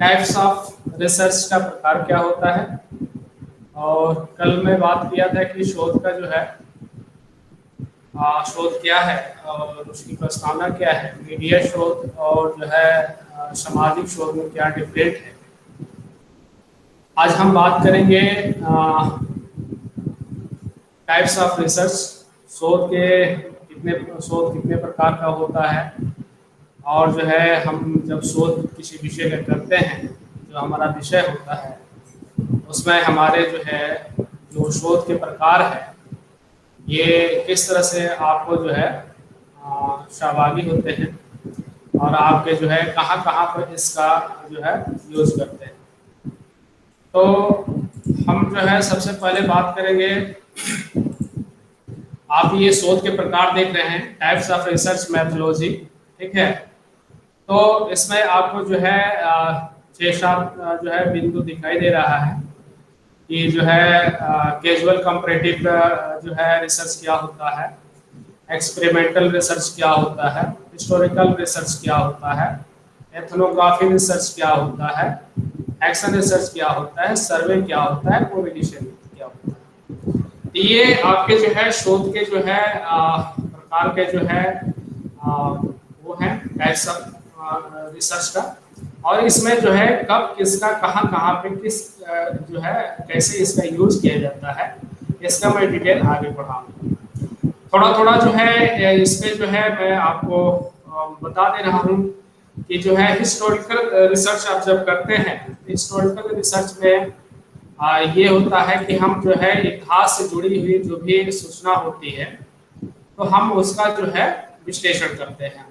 Types of research का प्रकार क्या होता है। और कल मैं बात किया था कि शोध का जो है शोध क्या है और उसकी प्रस्तावना क्या है, मीडिया शोध और जो है सामाजिक शोध में क्या डिफरेंट है। आज हम बात करेंगे टाइप्स ऑफ रिसर्च, शोध कितने प्रकार का होता है, और जो है हम जब शोध किसी विषय का करते हैं, जो हमारा विषय होता है उसमें हमारे जो है जो शोध के प्रकार है ये किस तरह से आपको जो है सहभागी होते हैं और आपके जो है कहाँ कहाँ पर इसका जो है यूज करते हैं। तो हम जो है सबसे पहले बात करेंगे, आप ये शोध के प्रकार देख रहे हैं, टाइप्स ऑफ रिसर्च मैथोलॉजी, ठीक है। तो इसमें आपको जो है 6-7 जो है बिंदु दिखाई दे रहा है कि जो है कैजुअल कंपैरेटिव जो है रिसर्च क्या होता है, एक्सपेरिमेंटल रिसर्च क्या होता है, हिस्टोरिकल रिसर्च क्या होता है, एथनोग्राफी रिसर्च क्या होता है, एक्शन रिसर्च क्या होता है, सर्वे क्या होता है, कोरिलेशन क्या होता है। ये आपके जो है शोध के जो है प्रकार के जो है वो है टाइप्स ऑफ रिसर्च का। और इसमें जो है कब किसका कहाँ कहाँ पे किस जो है कैसे इसका यूज किया जाता है, इसका मैं डिटेल आगे बढ़ाऊंगा। थोड़ा थोड़ा जो है इसमें जो है मैं आपको बता दे रहा हूँ कि जो है हिस्टोरिकल रिसर्च आप जब करते हैं, हिस्टोरिकल रिसर्च में ये होता है कि हम जो है इतिहास से जुड़ी हुई जो भी सूचना होती है तो हम उसका जो है विश्लेषण करते हैं।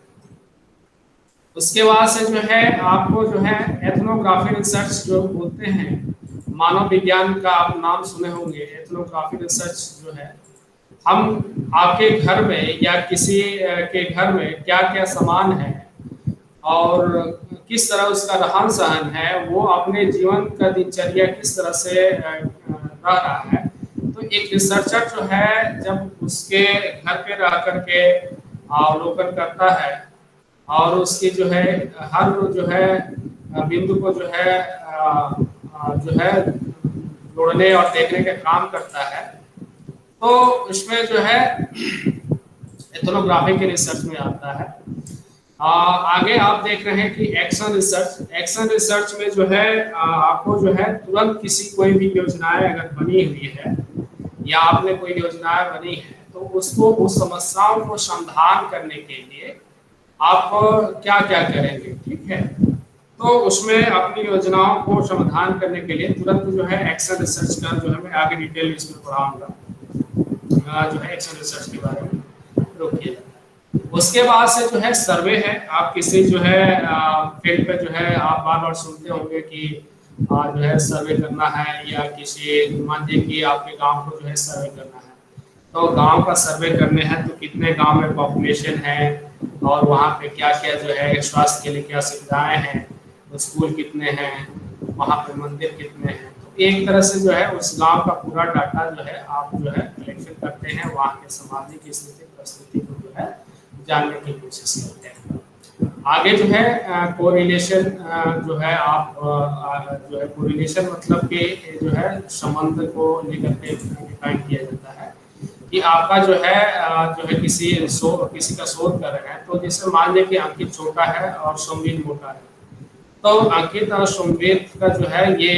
उसके बाद से जो है आपको जो है एथनोग्राफी रिसर्च जो बोलते हैं, मानव विज्ञान का आप नाम सुने होंगे। एथनोग्राफी रिसर्च जो है हम आपके घर में या किसी के घर में क्या क्या सामान है और किस तरह उसका रहन सहन है, वो अपने जीवन का दिनचर्या किस तरह से रह रहा है। तो एक रिसर्चर जो है जब उसके घर पे रह करके अवलोकन करता है और उसकी जो है हर जो है बिंदु को जो है जोड़ने और देखने का काम करता है, तो इसमें जो है एथनोग्राफी के रिसर्च में आता है। आगे आप देख रहे हैं कि एक्शन रिसर्च। एक्शन रिसर्च में जो है आपको जो है तुरंत किसी कोई भी योजनाएं अगर बनी हुई है या आपने कोई योजनाएं बनी है तो उसको उस समस्याओं को समाधान करने के लिए आप क्या क्या करेंगे, ठीक है। तो उसमें अपनी योजनाओं को समाधान करने के लिए तुरंत जो है एक्शन रिसर्च का जो है मैं आगे डिटेल इसमें पढ़ाऊंगा जो है एक्शन रिसर्च के बारे में। रोकिए। उसके बाद से जो है सर्वे है। आप किसी जो है फील्ड पे जो है आप बार बार सुनते होंगे कि जो है सर्वे करना है, या किसी मान लीजिए कि आपके गांव को जो है सर्वे करना है, तो गांव का सर्वे करने हैं तो कितने गांव में पॉपुलेशन है और वहाँ पे क्या क्या जो है स्वास्थ्य के लिए क्या सुविधाएं हैं, स्कूल कितने हैं, वहाँ पे मंदिर कितने हैं। तो एक तरह से जो है उस गांव का पूरा डाटा जो है आप जो है कलेक्शन करते हैं, वहाँ के सामाजिक स्थिति परिस्थिति को जो है जानने की कोशिश करते हैं। आगे जो है कोरिलेशन जो है आप जो है कोरिलेशन मतलब कि जो है संबंध को लेकर के डिफाइन किया जाता है कि आपका जो है किसी का शोध कर रहे हैं। तो जैसे मान लीजिए कि अंकित छोटा है और सोमवीर मोटा है, तो अंकित और सोमवीर का जो है ये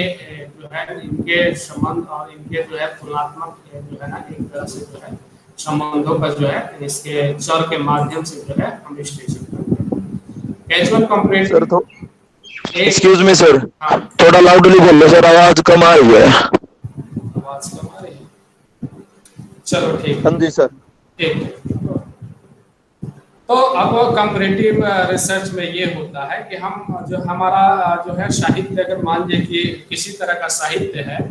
जो है इनके संबंध और इनके जो है तुलनात्मक जो है ना एक तरह से जो है संबंधों का जो है इसके चर के माध्यम से जो है हम विश्लेषण करते हैं। Casual comparative sir excuse me sir, थोड़ा लाउडली बोल लो सर, आवाज कम आ रही है। आवाज कम आ रही है, चलो ठीक। हाँ जी सर, ठीक। तो अब कंपैरेटिव रिसर्च में ये होता है कि हम जो हमारा जो है साहित्य, अगर मान लीजिए कि किसी तरह का साहित्य है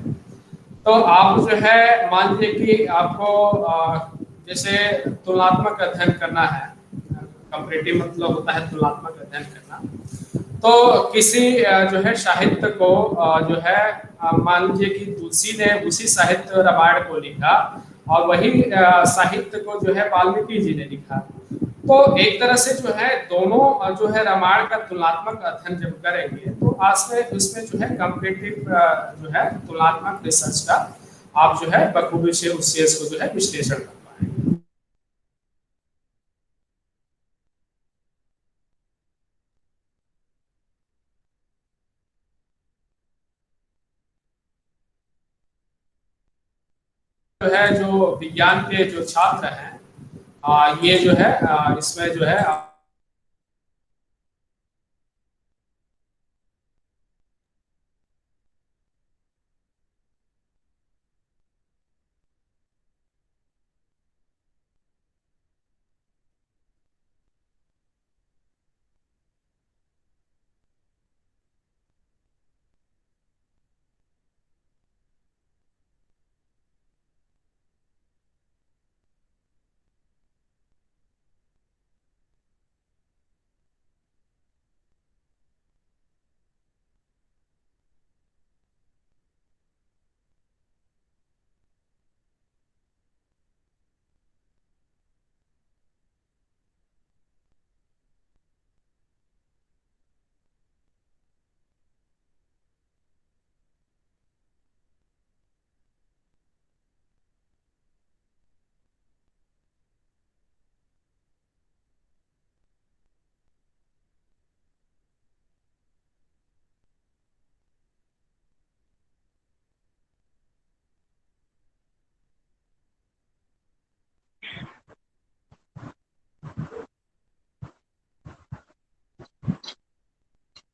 तो आप जो है मान लीजिए कि आपको जैसे तुलनात्मक अध्ययन करना है। कंपैरेटिव मतलब होता है तुलनात्मक अध्ययन करना। तो किसी जो है साहित्य को जो है मान लीजिए कि तुलसी ने उसी साहित्य रामायण को लिखा और वही साहित्य को जो है वाल्मीकि जी ने लिखा। तो एक तरह से जो है दोनों जो है रामायण का तुलनात्मक अध्ययन जब करेंगे तो आज में उसमें जो है कंपेटिव जो है तुलनात्मक रिसर्च का आप जो है बखूबी से उस चीज को जो है विश्लेषण कर पाएंगे। जो है जो विज्ञान के जो छात्र हैं ये जो है इसमें जो है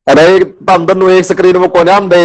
अरे ਤੁਹਾਨੂੰ एक स्क्रीन में कोने आंदे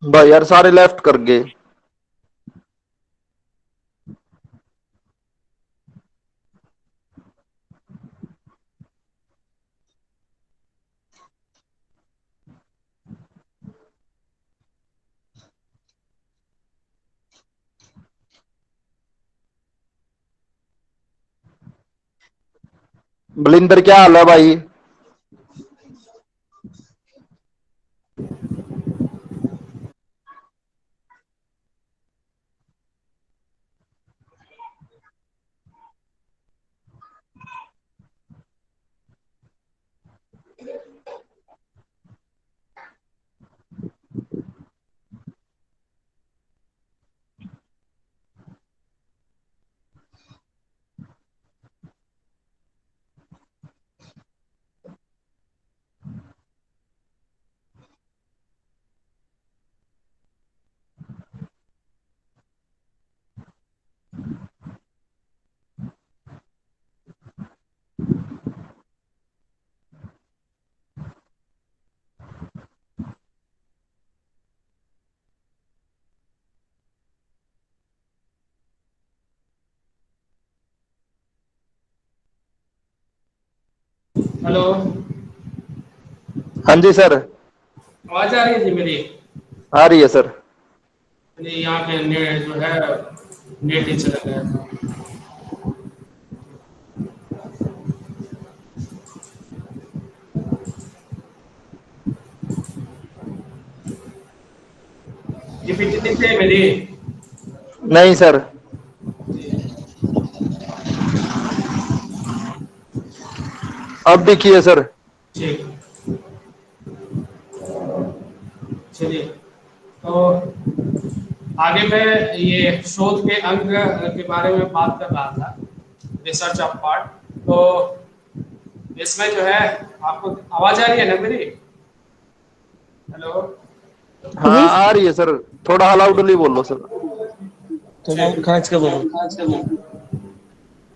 भाई यार सारे लेफ्ट कर गए। बलिंदर क्या हाल है भाई? हेलो। हाँ जी सर। आवाज आ रही है जी मेरी? आ रही है सर। नहीं, यहाँ के नेट जो है नेट ही चला गया था। ये पीछे दिखते है मेरी? नहीं सर। अब दिखी है सर। ठीक, चलिए। तो आगे मैं ये शोध के अंग के बारे में बात कर रहा था, रिसर्च ऑफ पार्ट। तो इसमें जो है, आपको आवाज आ रही है ना मेरी? हेलो? हाँ आ रही है सर, थोड़ा लाउडली बोलो सर। थोड़ा और खांच के बोलो।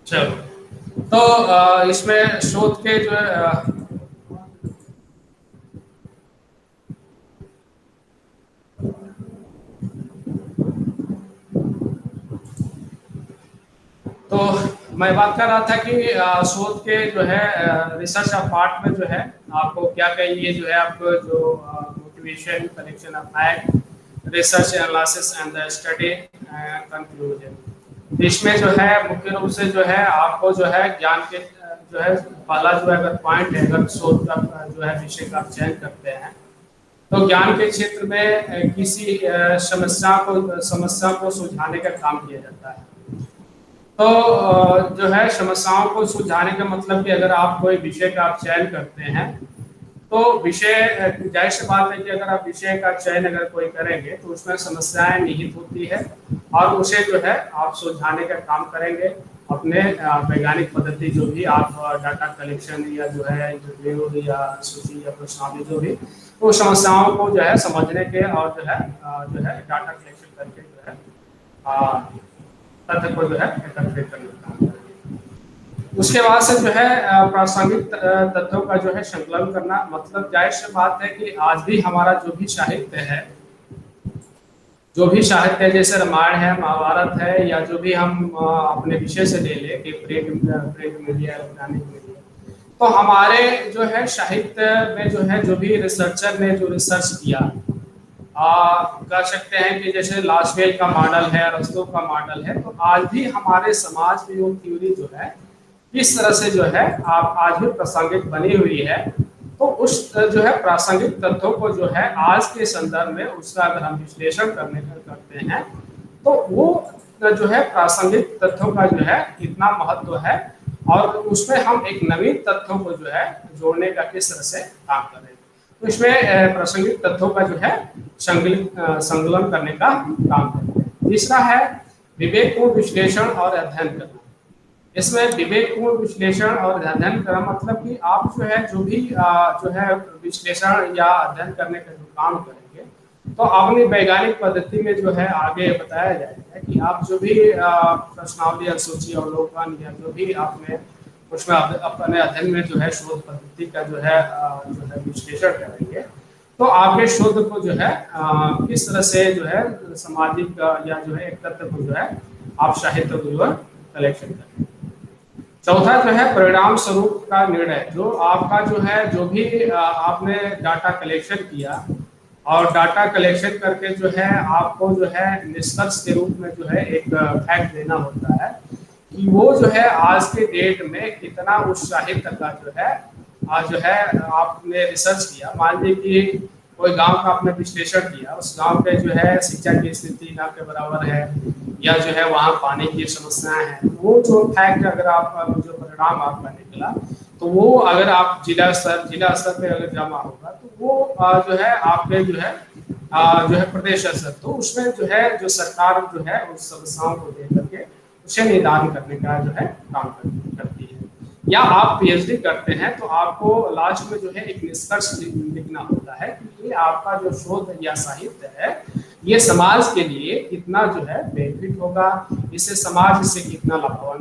चलो, तो इसमें शोध के जो है तो मैं बात कर रहा था कि शोध के जो है रिसर्च ऑफ पार्ट में जो है आपको क्या कहिए, जो है आपको जो motivation, collection of fact, research analysis and the study conclusion. इसमें जो है मुख्य रूप से जो है आपको जो है ज्ञान के जो है पहला जो है अगर पॉइंट है, अगर शोध का जो है विषय का चयन करते हैं तो ज्ञान के क्षेत्र में किसी समस्या को सुलझाने का काम किया जाता है। तो जो है समस्याओं को सुलझाने का मतलब कि अगर आप कोई विषय का आप चयन करते हैं तो विषय, जाहिर सी बात है कि अगर आप विषय का चयन अगर कोई करेंगे तो उसमें समस्याएं निहित होती है और उसे जो है आप सुलझाने का काम करेंगे अपने वैज्ञानिक पद्धति, जो भी आप डाटा कलेक्शन या जो है इंटरव्यू या सूची या प्रश्नावली जो भी, तो समस्याओं को जो है समझने के और जो है डाटा कलेक्शन करके जो है तथ्य को जो है एकत्रित करने का काम करेंगे। उसके बाद से जो है प्रासंगिक तथ्यों का जो है संकलन करना, मतलब जाहिर सी बात है कि आज भी हमारा जो भी साहित्य है, जैसे रामायण है, महाभारत है, या जो भी हम अपने विषय से ले ले कि प्रिंट मीडिया, इलेक्ट्रॉनिक मीडिया, तो हमारे जो है साहित्य में जो है जो भी रिसर्चर ने जो रिसर्च किया, कह सकते हैं कि जैसे लास्वेल का मॉडल है, अरस्तू का मॉडल है, तो आज भी हमारे समाज में वो थ्योरी जो है इस तरह से जो है आप आज भी प्रासंगिक बनी हुई है। तो उस जो है प्रासंगिक तथ्यों को जो है आज के संदर्भ में उसका अगर हम विश्लेषण करते हैं तो वो जो है प्रासंगिक तथ्यों का जो है इतना महत्व है और उसमें हम एक नवीन तथ्यों को जो है जोड़ने का किस तरह से काम करें। तो इसमें प्रासंगिक तथ्यों का जो है संकलन करने का काम करते हैं। तीसरा है विवेकपूर्ण विश्लेषण और अध्ययन करना। इसमें विवेकपूर्ण विश्लेषण और अध्ययन करना मतलब कि आप जो है जो भी जो है विश्लेषण या अध्ययन करने का जो काम करेंगे तो अपनी वैज्ञानिक पद्धति में जो है आगे बताया जाएगा कि आप जो भी प्रश्नावली, सूची, अवलोकन या जो भी आपने उसमें अपने अध्ययन में जो है शोध पद्धति का जो है विश्लेषण करेंगे तो आपके शोध को जो है किस तरह से जो है सामाजिक या जो है एक तत्व को जो है आप साहित्य को जो है कलेक्शन करेंगे। चौथा जो है परिणाम स्वरूप का निर्णय, जो आपका जो है जो भी आपने डाटा कलेक्शन किया और डाटा कलेक्शन करके जो है आपको जो है निष्कर्ष के रूप में जो है एक फैक्ट देना होता है कि वो जो है आज के डेट में कितना उस साहित्य का जो है आपने रिसर्च किया। मान लीजिए कि कोई गांव का आपने विश्लेषण किया, उस गांव पे जो है शिक्षा की स्थिति ना के बराबर है या जो है वहाँ पानी की समस्याएं हैं, वो जो फैक्ट अगर आप जो परिणाम आपका निकला तो वो अगर आप जिला स्तर पे अगर जमा होगा तो वो जो है आपके जो है प्रदेश स्तर, तो उसमें जो है जो सरकार जो है उस समस्याओं को देख करके उसे निदान करने का जो है काम करती है। या आप पीएचडी करते हैं तो आपको लास्ट में जो है एक निष्कर्ष लिखना होता है कि ये आपका जो शोध या साहित्य है ये समाज के लिए कितना जो है बेनिफिट होगा, इससे समाज इससे कितना लाभवान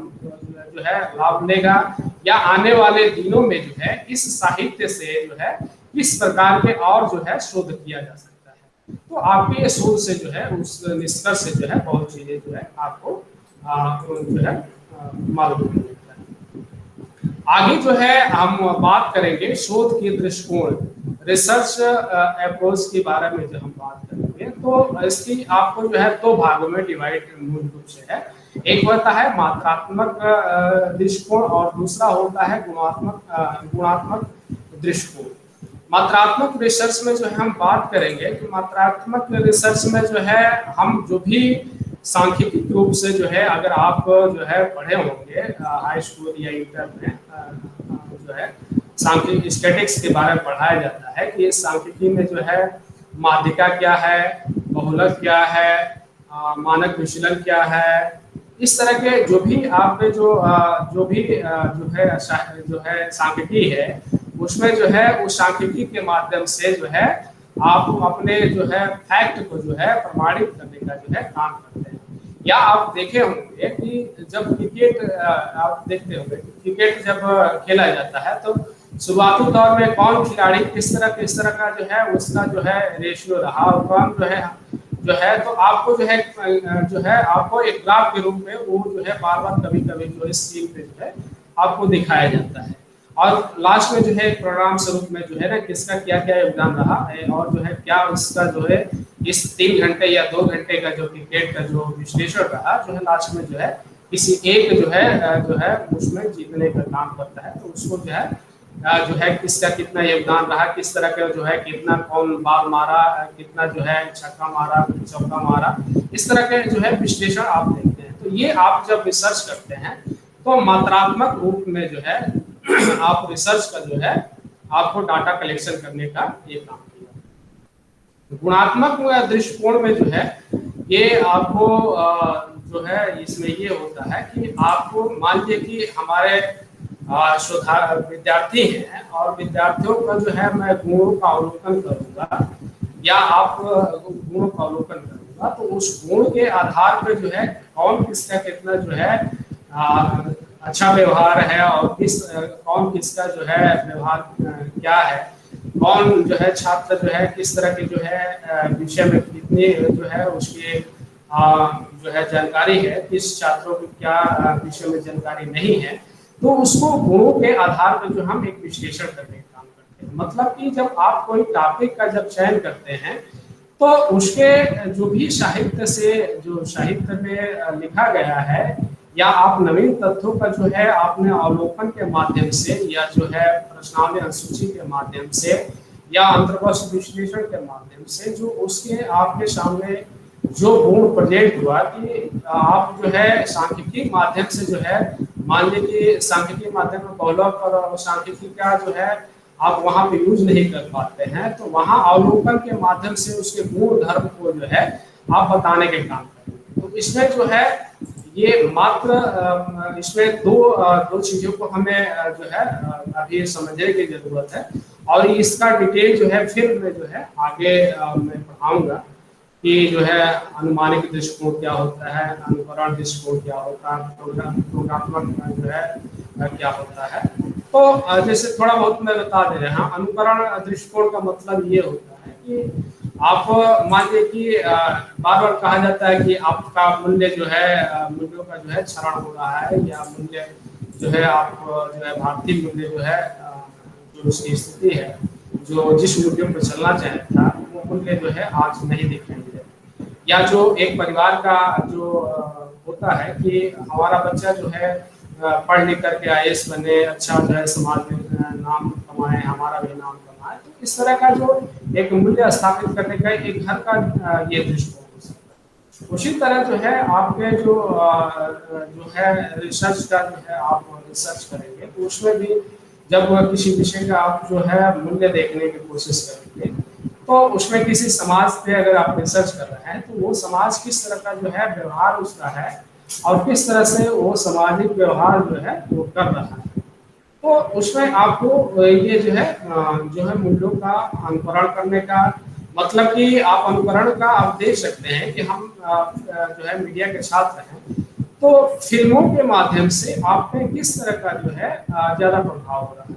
जो है लाभ लेगा, या आने वाले दिनों में जो है इस साहित्य से जो है किस प्रकार के और जो है शोध किया जा सकता है। तो आपके ये शोध से जो है उस निष्कर्ष से जो है बहुत चीजें जो है आपको जो है मालूम होता है। आगे जो है हम बात करेंगे शोध के दृष्टिकोण, रिसर्च अप्रोच के बारे में जो हम बात करेंगे तो इसकी आपको जो है दो भागों में डिवाइड मूल रूप से है। एक होता है मात्रात्मक दृष्टिकोण और दूसरा होता है गुणात्मक दृष्टिकोण। मात्रात्मक रिसर्च में जो है हम बात करेंगे कि मात्रात्मक रिसर्च में जो है हम जो भी सांख्यिकी रूप से जो है अगर आप जो है पढ़े होंगे हाई स्कूल या इंटर में जो है सांख्यिकी स्टैटिक्स के बारे में पढ़ाया जाता है कि इस सांख्यिकी में जो है माध्यिका क्या है, बहुलक क्या है, मानक विचलन क्या है, इस तरह के जो भी आपने जो भी जो है सांख्यिकी है उसमें जो है उस सांख्यिकी के माध्यम से जो है आप अपने जो है फैक्ट को जो है प्रमाणित करने का जो है काम करते हैं। या आप देखे होंगे कि जब क्रिकेट आप देखते होंगे क्रिकेट जब खेला जाता है तो शुरुआती दौर में कौन खिलाड़ी किस तरह का जो है उसका जो है रेशियो रहा और कौन जो है तो आपको जो है आपको एक ग्राफ के रूप में वो जो है बार बार कभी जो है स्क्रीन पे जो है आपको दिखाया जाता है और लास्ट में जो है प्रोग्राम स्वरूप में जो है ना किसका क्या क्या योगदान रहा है और जो है क्या उसका जो है इस 3 घंटे या 2 घंटे का जो क्रिकेट का जो विश्लेषण रहा जो है लास्ट में जो है किसी एक जो है उसमें जीतने का काम करता है। तो उसको जो है किसका कितना योगदान रहा, किस तरह का जो है कितना कौन बाल मारा, कितना जो है छक्का मारा, चौका मारा, इस तरह के जो है विश्लेषण आप देखते हैं। तो ये आप जब रिसर्च करते हैं तो मात्रात्मक रूप में जो है आप रिसर्च का जो है आपको डाटा कलेक्शन करने का ये काम किया। गुणात्मक दृष्टिकोण में जो है ये आपको जो है इसमें ये होता है कि आपको मान लीजिए कि हमारे विद्यार्थी हैं और विद्यार्थियों का जो है मैं गुणों का अवलोकन करूंगा या आप गुणों का अवलोकन करूंगा तो उस गुण के आधार पर जो है कौन किसका कितना जो है अच्छा व्यवहार है और कौन किसका जो है व्यवहार क्या है, कौन जो है छात्र जो है किस तरह के जो है विषय में कितनी जो है उसकी जो है जानकारी है, किस छात्रों को क्या विषय में जानकारी नहीं है, तो उसको गुणों के आधार पर जो हम एक विश्लेषण करने का काम करते हैं। मतलब कि जब आप कोई टॉपिक का जब चयन करते हैं तो उसके जो भी साहित्य में लिखा गया है या आप नवीन तथ्यों का जो है आपने अवलोकन के माध्यम से या जो है प्रश्नावली अनुसूची के माध्यम से या अंतर्वस्त्र विश्लेषण के माध्यम से जो उसके आपके सामने जो गुण प्रेजेंट हुआ कि आप जो है सांख्यिकी माध्यम से जो है मान लीजिए कि सांख्यिकी माध्यम में बहुलक और सांख्यिकी का जो है आप वहाँ पे यूज नहीं कर पाते हैं तो वहाँ अवलोकन के माध्यम से उसके गुण धर्म को जो है आप बताने के काम करें। तो इसमें जो है ये मात्र इसमें दो चीजों को हमें जो है अभी समझने की जरूरत है और इसका डिटेल जो है फिर मैं जो है आगे मैं पढ़ाऊंगा कि जो है अनुमानिक दृष्टिकोण क्या होता है, अनुकरण दृष्टिकोण क्या होता है, प्रोग्रामात्मक जो है क्या होता है। तो जैसे थोड़ा बहुत मैं बता दे रहा हूँ, अनुकरण दृष्टिकोण का मतलब ये होता है कि आप मान लीजिए कि बार बार कहा जाता है कि आपका मूल्य जो है मूल्यों का जो है क्षरण हो रहा है या मूल्य जो है आप जो है भारतीय मूल्य जो है जो उसकी स्थिति है जो जिस मूल्यों पर चलना चाहे था वो मूल्य जो है आज नहीं दिखाई दे रहे, या जो एक परिवार का जो होता है कि हमारा बच्चा जो है पढ़ लिख करके IAS बने, अच्छा जो है समाज में नाम कमाए, हमारा भी नाम कमाए, तो इस तरह का जो एक मूल्य स्थापित करने का एक घर का ये दृष्टिकोण हो सकता है। उसी तरह जो है आपके जो है रिसर्च का जो है आप रिसर्च करेंगे तो उसमें भी जब किसी विषय का आप जो है मूल्य देखने की कोशिश करेंगे तो उसमें किसी समाज पे अगर आप रिसर्च कर रहे हैं तो वो समाज किस तरह का जो है व्यवहार उसका है और किस तरह से वो सामाजिक व्यवहार जो है वो कर रहा है। तो उसमें आपको ये जो है मूल्यों का अनुकरण करने का मतलब कि आप अनुकरण का आप देख सकते हैं कि हम जो है मीडिया के छात्र हैं तो फिल्मों के माध्यम से आप पे किस तरह का जो है ज़्यादा प्रभाव हो रहा है।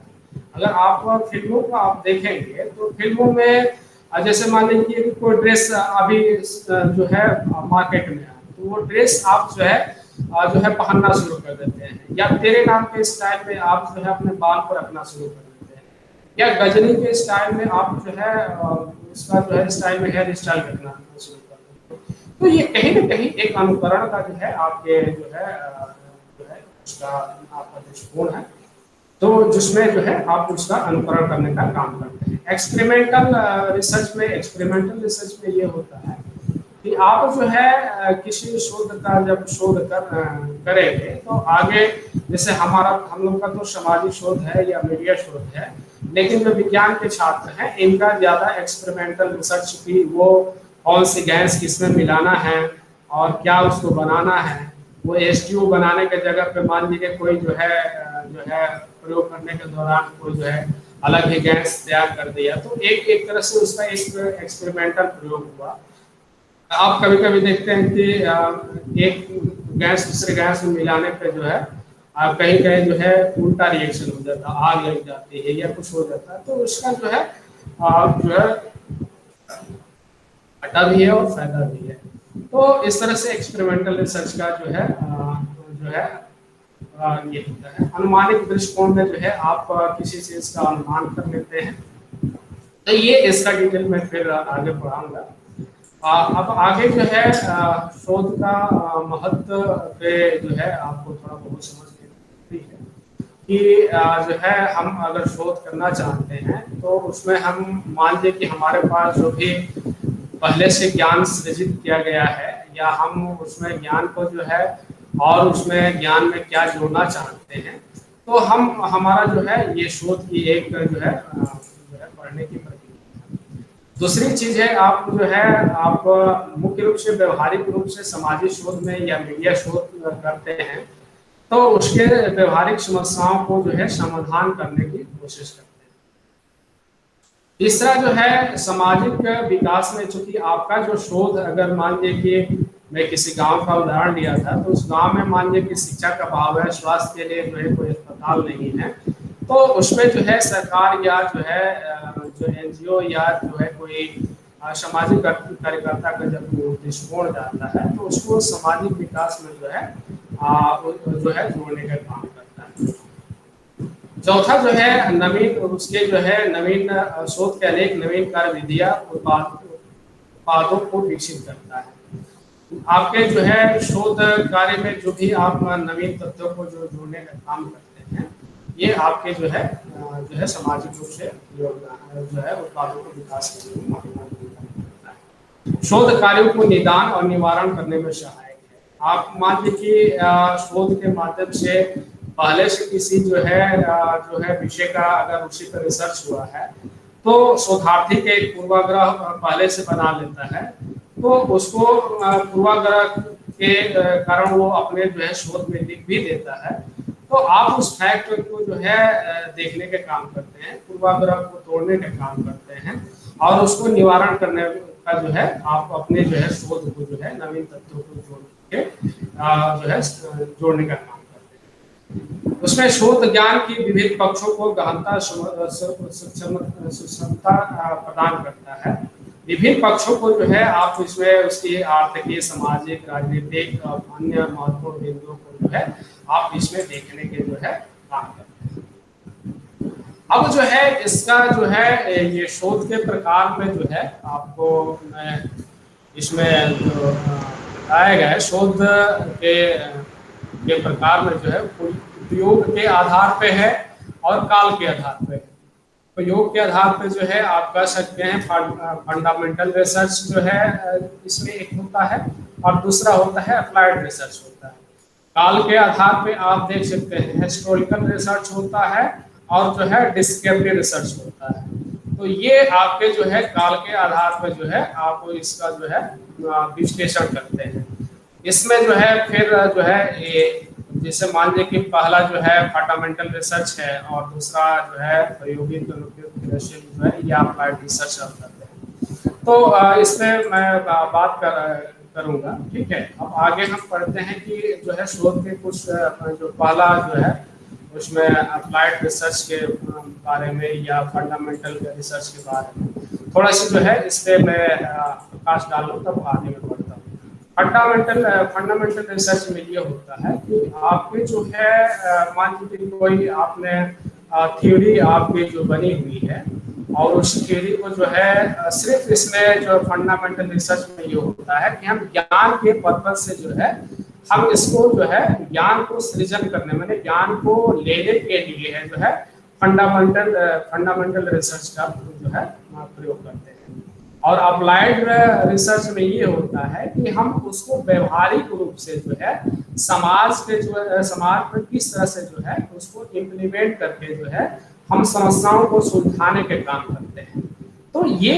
अगर आप फिल्मों को आप देखेंगे तो फिल्मों में जैसे मान लीजिए कि कोई ड्रेस अभी जो है मार्केट में है तो वो ड्रेस आप जो है पहनना शुरू कर देते हैं या तेरे नाम के स्टाइल में आप जो है अपने बाल को रखना शुरू कर देते हैं या गजनी के स्टाइल में आप जो है इसका जो है स्टाइल में हेयर स्टाइल रखना शुरू कर दें। तो ये कहीं ना कहीं एक अनुकरण का जो है आपके जो है उसका आपका दृष्टिकोण है, तो जिसमें जो है आप उसका अनुकरण करने का काम करते हैं। एक्सपेरिमेंटल रिसर्च में ये होता है कि आप जो है किसी शोध का जब करेंगे तो आगे, जैसे हम लोग का तो सामाजिक शोध है या मीडिया शोध है, लेकिन जो विज्ञान के छात्र हैं इनका ज़्यादा एक्सपेरिमेंटल रिसर्च की, वो कौन सी गैस किसमें मिलाना है और क्या उसको बनाना है। वो H2O बनाने के जगह पे मान लीजिए कोई जो है प्रयोग करने के दौरान कोई जो है अलग ही गैस तैयार कर दिया, तो एक तरह से उसका एक एक्सपेरिमेंटल प्रयोग हुआ। आप कभी कभी देखते हैं कि एक गैस दूसरे गैस में मिलाने पे जो है कहीं कहीं जो है उल्टा रिएक्शन हो जाता है, आग लग जाती है या कुछ हो जाता है, तो उसका जो है घाटा भी है और फायदा भी है। तो इस तरह से एक्सपेरिमेंटल रिसर्च का जो है ये होता है। अनुमानित दृष्टिकोण में जो है आप किसी चीज का अनुमान कर लेते हैं, तो ये इसका डिटेल में फिर आगे पढ़ाऊंगा। अब आगे जो है शोध का महत्व पे जो है आपको थोड़ा बहुत समझ है कि जो है हम अगर शोध करना चाहते हैं तो उसमें हम मान लें कि हमारे पास जो भी पहले से ज्ञान सृजित किया गया है, या हम उसमें ज्ञान को जो है और उसमें ज्ञान में क्या जोड़ना चाहते हैं, तो हमारा जो है ये शोध की एक जो है पढ़ने की प्रक्रिया। दूसरी चीज है आप जो है आप मुख्य रूप से व्यवहारिक रूप से सामाजिक शोध में या मीडिया शोध करते हैं, तो उसके व्यवहारिक समस्याओं को जो है समाधान करने की कोशिश करते हैं। तीसरा जो है सामाजिक विकास में, चूंकि आपका जो शोध, अगर मान लीजिए कि मैं किसी गांव का उदाहरण लिया था, तो उस गांव में मान लीजिए कि शिक्षा का अभाव है, स्वास्थ्य के लिए जो है कोई अस्पताल नहीं है, तो उसमें जो है सरकार या जो है जो NGO या जो है कोई सामाजिक कार्यकर्ता का जब दृष्टिकोण जाता है तो उसको सामाजिक विकास में जो है जोड़ने का काम करता है। चौथा जो है नवीन शोध के अनेक नवीन कार्य विधियां उत्पादों को विकसित करता है। आपके जो है शोध कार्य में जो भी आप नवीन तत्वों को जो जोड़ने का काम करते हैं, ये आपके जो है सामाजिक रूप से योगदान जो है उत्पादों को विकास करने में करता है। शोध कार्यों को निदान और निवारण करने में सहायक है। आप मान लीजिए कि शोध के माध्यम से पहले से किसी जो है विषय का अगर उसी पर रिसर्च हुआ है, तो शोधार्थी के एक पूर्वाग्रह पहले से बना लेता है, तो उसको पूर्वाग्रह के कारण वो अपने जो है शोध में लिख भी देता है। तो आप उस फैक्ट को जो है देखने के काम करते हैं, पूर्वाग्रह को तोड़ने का काम करते हैं, और उसको निवारण करने का जो है आप अपने जो है शोध को जो है नवीन तत्वों को जोड़ के जो है जोड़ने का काम करते हैं। उसमें शोध ज्ञान की विविध पक्षों को गहनता सुक्षमता प्रदान करता है। विभिन्न पक्षों को जो है आप इसमें उसकी आर्थिक, सामाजिक, राजनीतिक और अन्य महत्वपूर्ण बिंदुओं को जो है आप इसमें देखने के जो है काम करते हैं। अब जो है इसका जो है ये शोध के प्रकार में जो है आपको मैं इसमें जो बताया गया है, शोध के प्रकार में जो है उपयोग के आधार पे है और काल के आधार पे है। प्रयोग के आधार पे जो है आप कह सकते हैं फंडामेंटल रिसर्च जो है इसमें एक होता है, और दूसरा होता है अप्लाइड रिसर्च होता है। काल के आधार पे आप देख सकते हैं हिस्टोरिकल रिसर्च होता है और जो है डिस्कवरी रिसर्च होता है। तो ये आपके जो है काल के आधार पे जो है आप इसका जो है विश्लेषण करते हैं। इसमें जो है फिर जो है ये जैसे मान लीजिए कि पहला जो है फंडामेंटल रिसर्च है और दूसरा जो है प्रायोगिक जो है या अप्लाइड रिसर्च करते हैं। तो इसमें मैं बात करूंगा, ठीक है। अब आगे हम पढ़ते हैं कि जो है शोध के कुछ जो पहला जो है उसमें अप्लाइड रिसर्च के बारे में या फंडामेंटल रिसर्च के बारे में थोड़ा सा जो है इस पर मैं प्रकाश डालूँ, तब आगे में पढ़ता हूँ। फंडामेंटल रिसर्च में ये होता है कि आपके जो है मान लीजिए कोई आपने थ्योरी आपकी जो बनी हुई है, और उस थ्योरी को जो है सिर्फ इसमें जो फंडामेंटल रिसर्च में ये होता है कि हम ज्ञान के पर्पज से जो है हम इसको जो है ज्ञान को सृजन करने, मैंने ज्ञान को लेने के लिए है जो है फंडामेंटल रिसर्च का जो है प्रयोग करते हैं। और अप्लाइड रिसर्च में ये होता है कि हम उसको व्यवहारिक रूप से जो है समाज के जो समाज में किस तरह से जो है उसको इम्प्लीमेंट करके जो है हम समस्याओं को सुलझाने के काम करते हैं। तो ये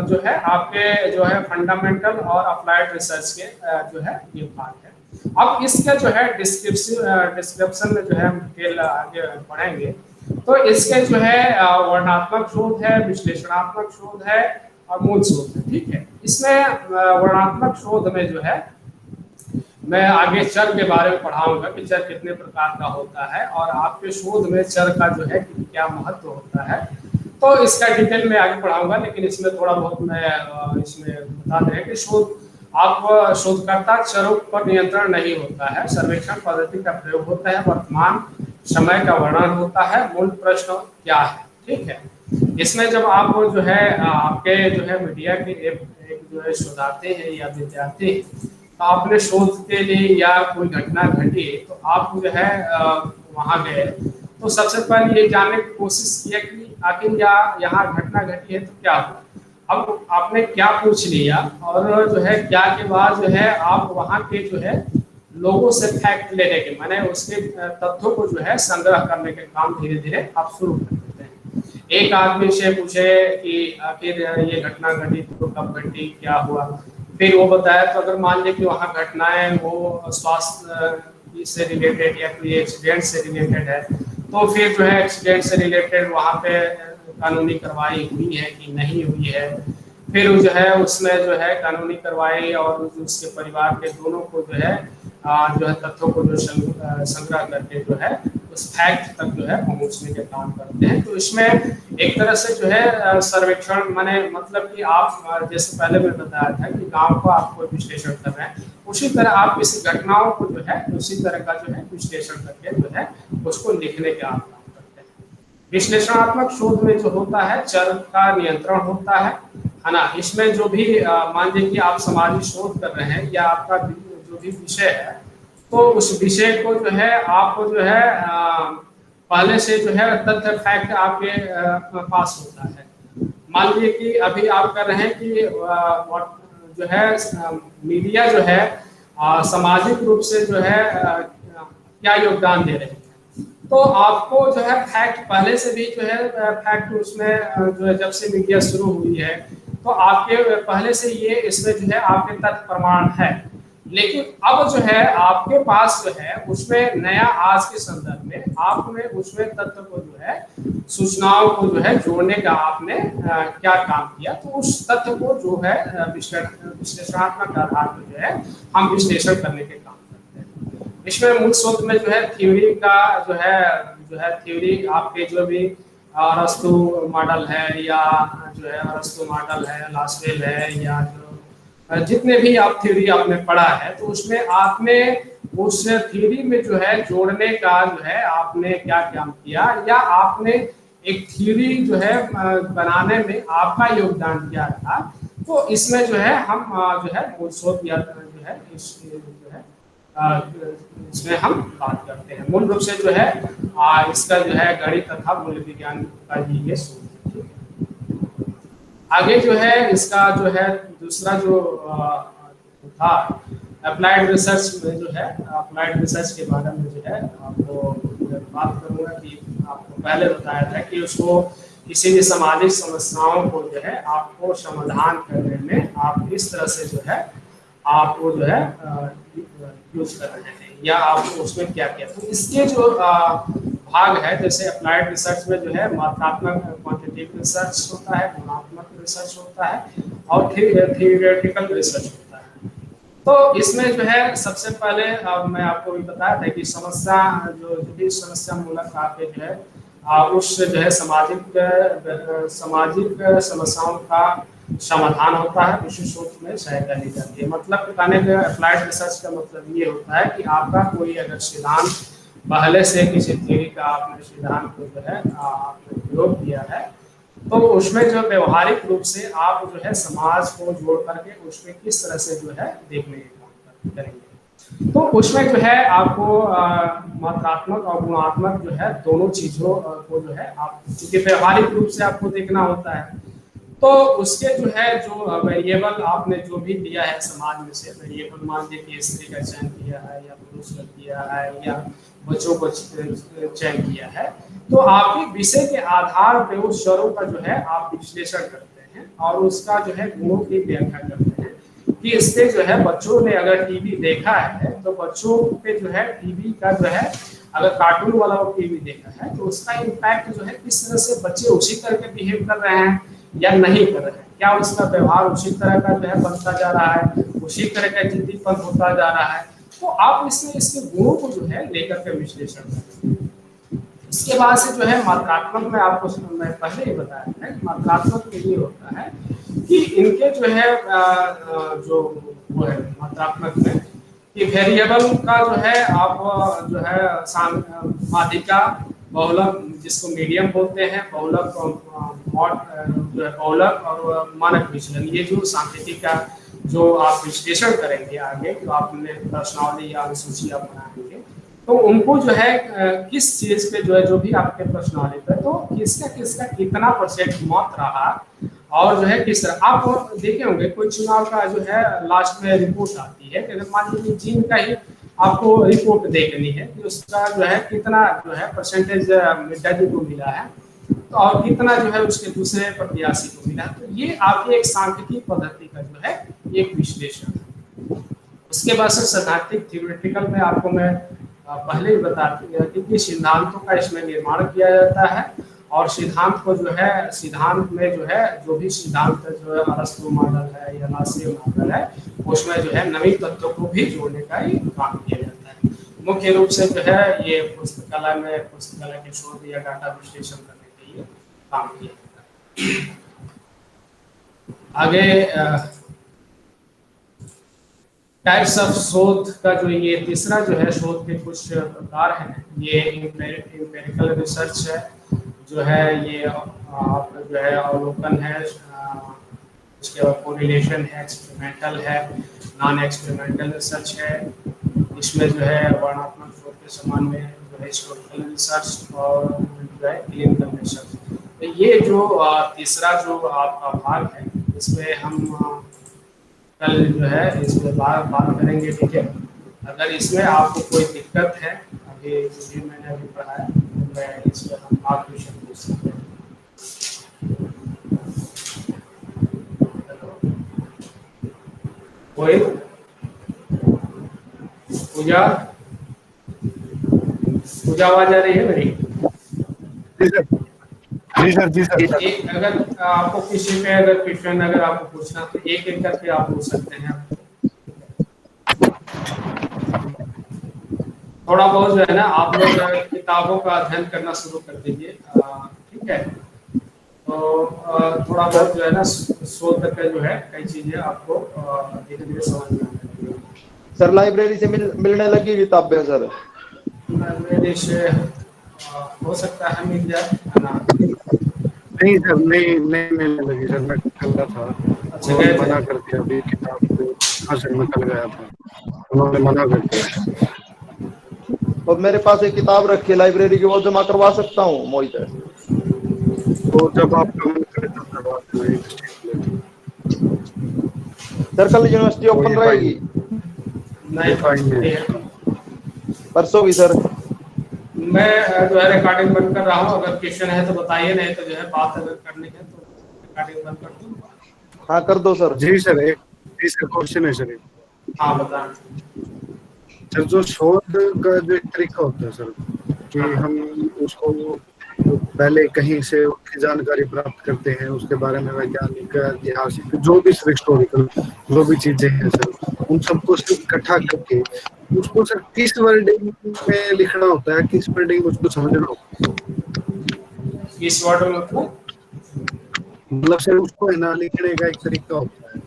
जो है आपके जो है फंडामेंटल और अप्लाइड रिसर्च के जो है ये भाग है। अब इसका जो है डिस्क्रिप्शन में जो है हम डिटेल आगे पढ़ेंगे। तो इसके जो है वर्णनात्मक शोध है, विश्लेषणात्मक शोध है और मूल शोध है, ठीक है। इसमें वर्णनात्मक शोध में जो है मैं आगे चर के बारे में पढ़ाऊंगा कि चर कितने प्रकार का होता है और आपके शोध में चर का जो है क्या महत्व होता है, तो इसका डिटेल में आगे पढ़ाऊंगा। लेकिन इसमें थोड़ा बहुत मैं इसमें बता दें कि शोधकर्ता चरों पर नियंत्रण नहीं होता है, सर्वेक्षण पद्धति का प्रयोग होता है, वर्तमान समय का वर्णन होता है, मूल प्रश्न क्या है, ठीक है। इसमें जब आप जो है आपके जो है मीडिया के एक जो है शोधार्थी हैं या विद्यार्थी, तो आपने शोध के लिए या कोई घटना घटी तो आप जो है वहाँ गए, तो सबसे पहले ये जानने की कोशिश किया कि आखिर यहाँ घटना घटी है तो क्या हुआ। अब आपने क्या पूछ लिया और जो है क्या के बाद जो है आप वहाँ के जो है लोगों से फैक्ट लेने के, माने उसके तथ्यों को जो है संग्रह करने के काम धीरे धीरे आप शुरू कर देते हैं। एक आदमी से पूछे कि आखिर ये घटना घटी तो कब घटी, क्या हुआ, फिर वो बताया। तो अगर मान लीजिए कि वहाँ घटनाएं वो स्वास्थ्य से रिलेटेड या कोई एक्सीडेंट से रिलेटेड है, तो फिर जो है एक्सीडेंट से रिलेटेड वहाँ पे कानूनी कार्रवाई हुई है कि नहीं हुई है, फिर जो है उसमें जो है कानूनी कार्रवाई और उसके परिवार के दोनों को जो है तथ्यों को जो संग्रह करके जो है उस फैक्ट तक जो है पहुंचने के काम करते हैं। तो इसमें एक तरह से जो है सर्वेक्षण माने मतलब कि आप जैसे पहले मैं बताया था कि गांव को आपको विश्लेषण कर रहे हैं, उसी तरह आप किसी घटनाओं को जो है उसी तरह का जो है विश्लेषण करके जो है उसको लिखने के आप काम करते हैं। विश्लेषणात्मक शोध में जो होता है चर का नियंत्रण होता है ना। इसमें जो भी मान लीजिए कि आप समाजी शोध कर रहे हैं या आपका जो भी विषय है, तो उस विषय को जो है आपको जो है पहले से जो है तथ्य फैक्ट आपके पास होता है। मान लीजिए कि अभी आप कर रहे हैं कि जो है मीडिया जो है सामाजिक रूप से जो है क्या योगदान दे रहे हैं, तो आपको जो है फैक्ट पहले से भी जो है फैक्ट उसमें जो है जब से मीडिया शुरू हुई है तो आपके पहले से ये इसमें जो है आपके तथ्य प्रमाण है। लेकिन अब जो है आपके पास जो है उसमें नया आज के संदर्भ में आपने उसमें तथ्य को जो है सूचनाओं को जो है जोड़ने का आपने क्या काम किया, तो उस तथ्य को जो है विश्लेषणात्मक आधार पर जो है हम विश्लेषण करने के काम करते हैं। इसमें मूल स्रोत में जो है थ्योरी का जो है थ्योरी आपके जो भी अरस्तु मॉडल है या जो है अरस्तु मॉडल है, लास्वेल है, या जो जितने भी आप थ्योरी आपने पढ़ा है, तो उसमें आपने उस थ्योरी में जो है जोड़ने का जो है आपने क्या काम किया या आपने एक थ्योरी जो है बनाने में आपका योगदान क्या था, तो इसमें जो है हम जो है मूल स्रोत या जो है इसमें हम बात करते हैं। मूल रूप से जो है इसका जो है गणित तथा मूल्य विज्ञान का ये शोध है। आगे जो है इसका जो है दूसरा जो था अप्लाइड रिसर्च में जो है अप्लाइड रिसर्च के बारे में जो है आपको बात करूँगा कि आपको पहले बताया था कि उसको किसी भी सामाजिक समस्याओं को जो है आपको समाधान करने में आप इस तरह से जो है आपको जो है यूज कर रहे हैं या आप उसमें क्या किया। तो इसके जो भाग है, जैसे अप्लाइड रिसर्च में जो है मात्रात्मक क्वांटिटेटिव रिसर्च होता है, गुणात्मक रिसर्च होता है और थियोरेटिकल रिसर्च होता है। तो इसमें जो है सबसे पहले मैं आपको भी बताया था कि समस्या जो भी समस्या मूलक आपके जो है उस जो है सामाजिक समस्याओं का समाधान होता है, उसी शोध में सहायता ली जाती है। मतलब कहने का अप्लाइड रिसर्च का मतलब ये होता है कि आपका कोई अगर सिद्धांत पहले से किसी थ्योरी का आपने सिद्धांत को जो है आपने प्रयोग किया है, तो उसमें जो व्यवहारिक रूप से आप जो है समाज को जोड़ करके उसमें किस तरह से जो है देखने की काम करेंगे। तो उसमें जो है आपको मात्रात्मक और गुणात्मक जो है दोनों चीजों को जो है आप चूंकि व्यवहारिक रूप से आपको देखना होता है, तो उसके जो है जो वेरिएबल आपने जो भी दिया है समाज में से वेरिएबल, मान लीजिए कि स्त्री का चयन किया है या पुरुष का किया है या बच्चों को चयन किया है, तो आपके विषय के आधार पे उस चरों का जो है आप विश्लेषण करते हैं और उसका जो है गुणों की व्याख्या करते हैं कि इससे जो है बच्चों ने अगर टीवी देखा है तो बच्चों पे जो है टीवी का जो है अगर कार्टून वाला वो टीवी देखा है तो उसका इम्पैक्ट जो है किस तरह से बच्चे उसी तरह के बिहेव कर रहे हैं या नहीं कर रहे हैं, क्या उसका व्यवहार उसी तरह का जो है बनता जा रहा है, उसी तरह का जिद्दीपन होता जा रहा है। तो आप इसमें इसके गुणों को जो है लेकर के विश्लेषण करें। इसके बाद से जो है मात्रात्मक में आपको मैं पहले ही बताया है, मात्रात्मक में ये होता है कि इनके जो है जो वो है मात्रात्मक में कि वेरिएबल का जो है आप जो है माध्यिका, बहुलक जिसको मीडियम बोलते हैं, बहुलक मॉड जो है बहुलक और मानक विचलन, ये जो सांख्यिकी का जो आप विश्लेषण करेंगे आगे जो आपने प्रश्नावली या अनुसूची आप बनाएंगे, तो उनको जो है किस चीज पे जो है जो भी आपके प्रश्नावली पे तो किसका किसका कितना परसेंट मत रहा और जो है किस तरह आप देखे होंगे कोई चुनाव का जो है लास्ट में रिपोर्ट आती है कि अगर मान लीजिए जीन का ही आपको रिपोर्ट देखनी है कि उसका जो है कितना जो है परसेंटेज मिर्जा जी को मिला है तो और कितना जो है उसके दूसरे प्रत्याशी को मिला, तो ये आपकी एक सांख्यिकी पद्धति का जो है एक विश्लेषण है। उसके बाद से सैद्धांतिक थ्योरेटिकल में आपको मैं पहले ही बता दिया कि सिद्धांतों का इसमें निर्माण किया जाता है और सिद्धांत को जो है सिद्धांत में जो है जो भी सिद्धांत जो है अरस्तु मॉडल है या लासियन मॉडल है उसमें जो है नवीन तत्वों को भी जोड़ने का ही काम किया जाता है। मुख्य रूप से जो है ये पुस्तकालय में पुस्तकालय के शोध या डाटा विश्लेषण करने के लिए काम किया जाता है। आगे टाइप्स ऑफ शोध का जो ये तीसरा जो है शोध के कुछ प्रकार हैं, ये एम्पिरिकल रिसर्च है जो है ये आपका जो है अवलोकन है, उसके बाद कोरिलेशन है, एक्सपेरिमेंटल है, नॉन एक्सपेरिमेंटल रिसर्च है, इसमें जो है वर्णनात्मक शोध के समान में जो है हिस्टोरिकल रिसर्च और जो है क्लिनिकल रिसर्च। तो ये जो तीसरा जो आपका भाग है इसमें हम कल जो है इसमें बात करेंगे, ठीक है। अगर इसमें आपको कोई दिक्कत है अभी जो भी मैंने अभी पढ़ाया तो मैं इसमें हम आप क्वेश्चन पूछ सकते हैं। कोई पूजा आवाज आ रही है मेरी? जी सर। अगर आपको किसी पे अगर क्वेश्चन अगर आपको पूछना तो एक एक करके आप पूछ सकते हैं। थोड़ा बहुत जो है ना आप लोग किताबों का अध्ययन करना शुरू कर दीजिए, ठीक है। तो थोड़ा बहुत जो है ना शोध करके जो है कई चीजें आपको धीरे धीरे समझ में आएंगी। सर लाइब्रेरी से मिलने लगी किताबें सर? लाइब्रेरी से हो सकता है मिल जाए ना? नहीं सर, नहीं मिलने लगी सर, मैं कल था। अच्छा, मना कर दिया, अभी किताब कहाँ से निकल गया था, उन्होंने मना कर दिया। तो मेरे पास एक किताब रखी है लाइब्रेरी की, वो जमा करवा सकता हूँ मोहित? तो जब आप कमेंट करें तो करवा देंगे सर। कल यूनिवर्सिटी ओपन रहेगी? नहीं, परसों भी सर। मैं जो है रिकॉर्डिंग बंद कर रहा हूँ, अगर क्वेश्चन है तो बताइए, नहीं तो जो है बात अगर करनी है तो रिकॉर्डिंग बंद कर दूँ। हाँ कर दो सर। जी सर, एक इसका क्वेश्चन है सर। हाँ बताएं सर। जो शोध का जो एक तरीका होता है सर कि हम उसको पहले कहीं से उसकी जानकारी प्राप्त करते हैं, उसके बारे में वैज्ञानिक ऐतिहासिक जो भी हिस्टोरिकल जो भी चीजें हैं सर, उन सबको इकट्ठा करके उसको सर किस वर्डिंग में लिखना होता है, किस वर्डिंग में उसको समझना होता है? किस वर्ड में मतलब सर उसको है ना लिखने का एक तरीका होता है।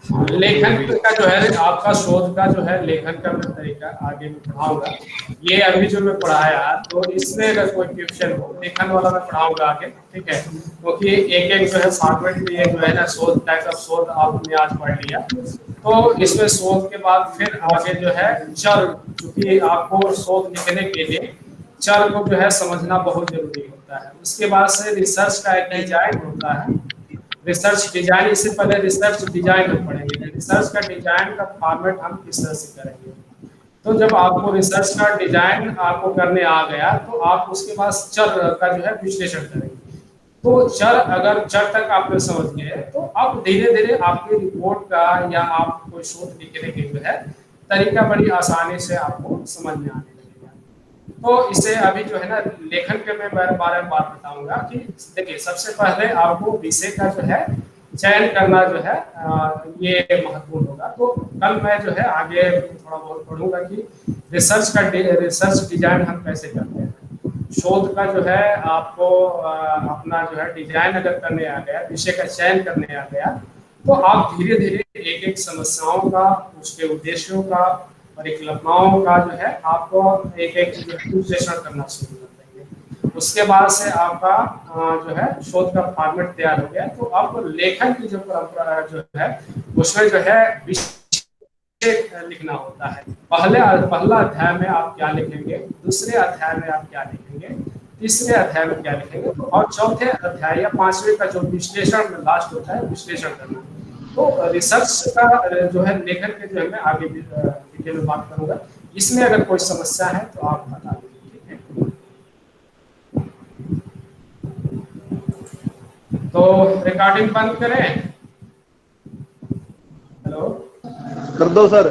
लेखन का जो है आपका शोध का जो है लेखन का मैं तरीका आगे मैं पढ़ाऊंगा। ये अभी जो मैं पढ़ाया तो इसमें अगर कोई क्वेश्चन हो लेखन वाला मैं पढ़ाऊंगा आगे, ठीक है, क्योंकि एक एक जो है फॉर्मेट में ये जो है ना शोध टाइप ऑफ शोध आपने आज पढ़ लिया। तो इसमें शोध के बाद फिर आगे जो है चर, क्योंकि आपको शोध लिखने के लिए चर को जो है समझना बहुत जरूरी होता है। उसके बाद से रिसर्च का एक डिजाइन होता है, रिसर्च डिजाइन। इससे पहले रिसर्च डिजाइन हम पढ़ेंगे, रिसर्च का डिजाइन का फॉर्मेट हम किस तरह से करेंगे। तो जब आपको रिसर्च का डिजाइन आपको करने आ गया तो आप उसके बाद चर का जो है विश्लेषण करेंगे। तो चर अगर चर तक आपने समझ गए तो अब धीरे धीरे आपकी रिपोर्ट का या आप कोई शोध लिखने के जो है तरीका बड़ी आसानी से आपको समझ में आने लगेगा। तो इसे अभी जो है ना लेखन के मैं बारे में बात बताऊंगा कि देखिए सबसे पहले आपको विषय का जो है चयन करना जो है ये महत्वपूर्ण होगा। तो कल मैं जो है आगे थोड़ा बहुत पढ़ूंगा कि रिसर्च डिजाइन हम कैसे करते हैं। शोध का जो है आपको अपना जो है डिजाइन अगर करने आ गया, विषय का चयन करने आ गया, तो आप धीरे धीरे एक एक समस्याओं का, उसके उद्देश्यों का, परिकल्पनाओं का जो है आपको एक एक जो है विश्लेषण करना शुरू कर देंगे। उसके बाद से आपका जो है शोध का फॉर्मेट तैयार हो गया। तो अब लेखन की जो परंपरा जो है उसमें जो है लिखना होता है। पहला अध्याय में आप क्या लिखेंगे, दूसरे अध्याय में आप क्या लिखेंगे, तीसरे अध्याय में क्या लिखेंगे, तो और चौथे अध्याय या पांचवें का जो विश्लेषण में लास्ट होता है विश्लेषण करना। तो रिसर्च का जो है लेखन के जो है मैं आगे डिटेल में बात करूंगा। इसमें अगर कोई समस्या है तो आप बता दीजिए, ठीक है। तो रिकॉर्डिंग बंद करें। हेलो कर दो सर।